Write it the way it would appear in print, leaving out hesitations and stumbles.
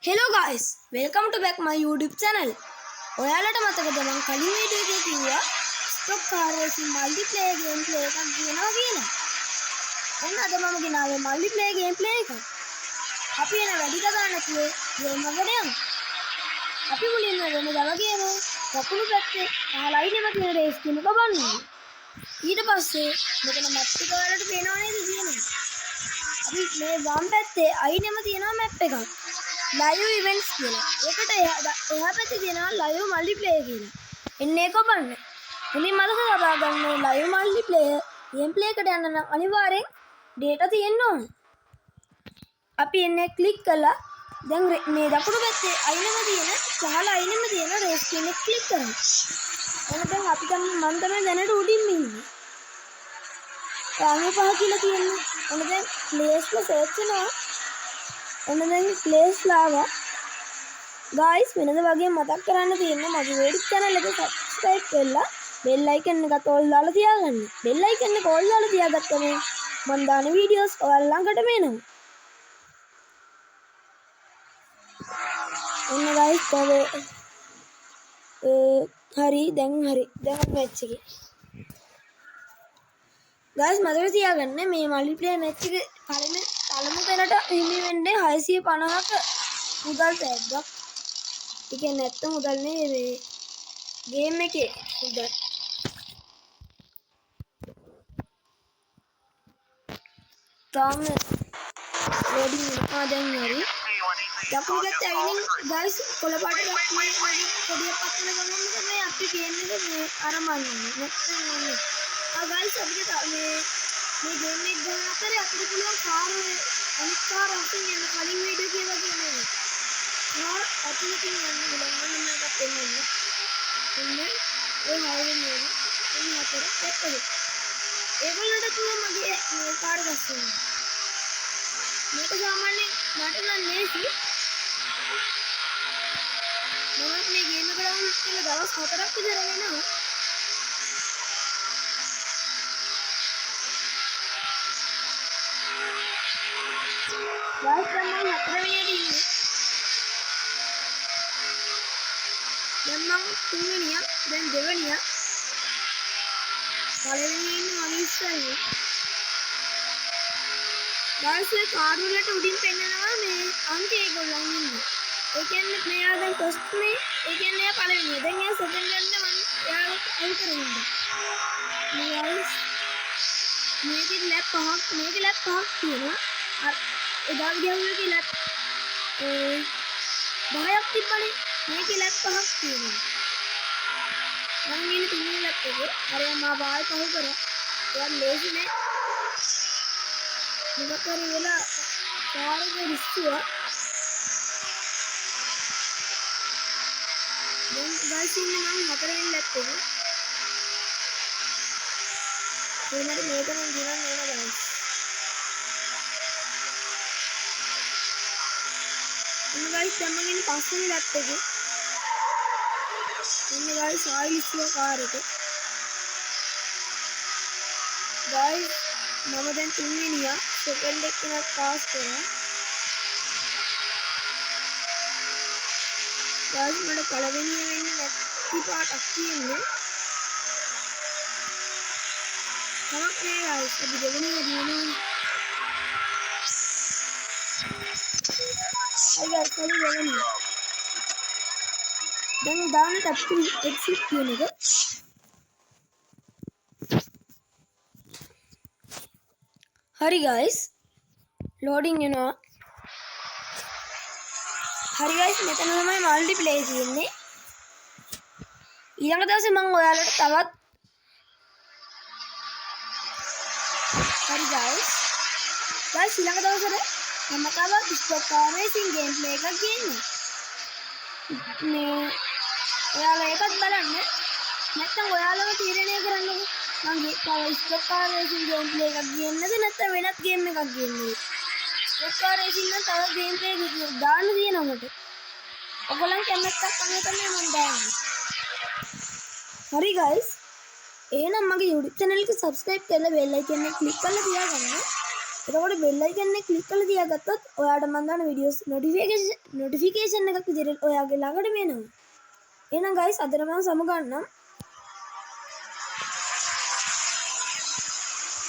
Hello guys, welcome to back my YouTube channel. ඔයාලට මතකද මම කලින් වීඩියෝ එකේ කිව්වා stock car racing multiplayer game play එකක් ගෙනවා කියලා. ඔන්න අද මම ගෙනාවේ මල්ටිප්ලේයර් ගේම් ප්ලේ එකක්. අපි එන වැඩි කතා නැතුව ගේම් එකට යමු. අපි මුලින්ම වෙනදා වගේම දකුණු පැත්තේ පහළයිනෙම තියෙන රේස් ගේම් එක බලන්න. ඊට පස්සේ මෙතන මැප් එක ඔයාලට පේනව නේද තියෙන්නේ? අපි මේ වම් පැත්තේ අයිනෙම තියෙනවා මැප් එකක්. live events කියලා. ඒකට එහා පැත්තේ තියෙනවා live multiplayer කියලා. එන්නේ කොබන්න. ඉතින් මතක තබා ගන්න live multiplayer game play එකට යන්න නම් අනිවාර්යෙන් data තියෙන්න ඕන. අපි එන්නේ ක්ලික් කළා. දැන් මේ දකුණු පැත්තේ අයිනෙම තියෙන පහළ අයිනෙම තියෙන race game එක ක්ලික් කරමු. එහෙනම් දැන් අපි මම තමයි දැනට උඩින් ඉන්නේ. රාමේ පහ කියලා තියෙන්නේ. එහෙනම් දැන් place එක search කරනවා. ඔන්න දැන් ප්ලේස් ලාවා ගයිස් වෙනද වගේ මතක් කරන්න තියෙන්නේ මගේ YouTube channel එක subscribe කරලා bell icon එකත් ඕල් දාලා තියාගන්න. bell icon එක ඕල් දාලා තියාගත්තම මම දාන videos ඔයාලා ළඟටම එනවා. ඔන්න ගයිස් හරි දැන් මැච් එකේ ගයිස් මතක තියාගන්න මේ මල්ටිප්ලේයර් මැච් එකේ පළමු තැනට හිමි වෙන්නේ 650ක මුදල් තෑග්ගක්. ඒ කියන්නේ නැත්නම් මුදල් නෙවෙයි මේ ගේම් එකේ මුදල්. තාම ලෝඩින් වෙනවා දැන් හරි. දකුණු පැත්තේ අයිනින් ගයිස් කොළ පාට පොඩියක් පස්සෙන් ගමන් තමයි අපි ගේම් එක මේ ආරම්භන්නේ. නැත්නම් ගයිස් අපිට මේ ගේම් එක ගන්න අතරේ අපිට පුළුවන් අනිත් කාර් අපින් යන කලින් වීඩියෝ කියලා කියන්නේ. කාර් අපිට යන්න පුළුවන් මම මේකත් එන්නේ. එන්නේ ඒ හයිවේ එන්නේ අතර පැත්තේ. ඒගොල්ලන්ට පුළුවන් මගේ මේ කාර් ගන්න. මේක සාමාන්‍යයෙන් මට නම් නේසි. මම මේ ගේම් එක ඩවුන්ලෝඩ් කරලා දවස් 4ක් විතර වෙනවා. guys දැන් මම 4 වෙනියට ඉන්නේ. දැන් මම 3 වෙනිය, දැන් 2 වෙනිය. පළවෙනියේ ඉන්නේ මගේ ඉස්සරහේ. guys ඒ කාර් වලට උඩින් පෙන්නනවා මේ අංක ඒගොල්ලන් ඉන්නේ. ඒ කියන්නේ මෙයා දැන් ෆස්ට් මේ, ඒ කියන්නේ එයා පළවෙනිය. දැන් එයා සෙකන්ඩ් ගන්න මම එයාට අයින් කරගන්න. guys මේකේ ලැප් පහක් තියෙනවා. එදා විදිහට ලැප් 10ක් තිබ්බනේ. මේකේ ලැප් 5ක් තියෙනවා. මම ඉන්නේ තුන්වෙනි ලැප් එකේ. අර මම බාල් පහු කරා. ඒක ලේසි නෑ. මොකක් හරි වෙලා කාර්යය විශ්ුවා. දැන් ගයිස් ඉන්නේ මම 4 වෙනි ලැප් එකේ. මේකට මේක නම් ගිනන්න ඕන ගයිස්. guys දැන් මම ඉන්නේ 5 වෙනි ලැප් එකේ. ඉන්නේ guys ආයිලිස්වා කාර් එක. guys මම දැන් 3 වෙනියා සෙකන්ඩ් එක නත් පාස් කරා. guys මට පළවෙනිය වෙන්නේ නැති පාටක් තියෙන්නේ. කමක් නෑ guys අපි දෙවෙනිය දිනනවා. අයියා කලින් වෙන්නේ. දැන් දාන්න අපි එක්සිට් කියන එක. හරි guys. loading වෙනවා. හරි guys මෙතන තමයි මල්ටිප්ලේයර් තියෙන්නේ. ඊළඟ දවසේ මම ඔයාලට තවත් හරි guys ඊළඟ දවසට මම තවත් stock car racing game play එකක් ගේන්නේ. මේ ඔයාලා ඒකත් බලන්න. නැත්නම් ඔයාලම තීරණය කරන්නකෝ. මම තව stock car racing game play එකක් ගේන්නද නැත්නම් වෙනත් ගේම් එකක් ගේන්නද? ස්ටොක් කාර් රේසින් නම් තව ගේම් ප්ලේ එකක් දාන්න තියෙනවා මට. ඔයගොල්ලන් කැමැත්තක් අනුව තමයි මම දාන්නේ. හරි guys එහෙනම් මගේ YouTube channel එක subscribe කරලා bell icon එක click කරලා තියාගන්න. එතකොට බෙල් අයිකන් එක ක්ලික් කරලා තියාගත්තොත් ඔයාට මම දාන වීඩියෝස් නොටිෆිකේෂන් එකක් විදිහට ඔයාගේ ළඟට එනවා. එහෙනම් guys අදට මම සමුගන්නම්.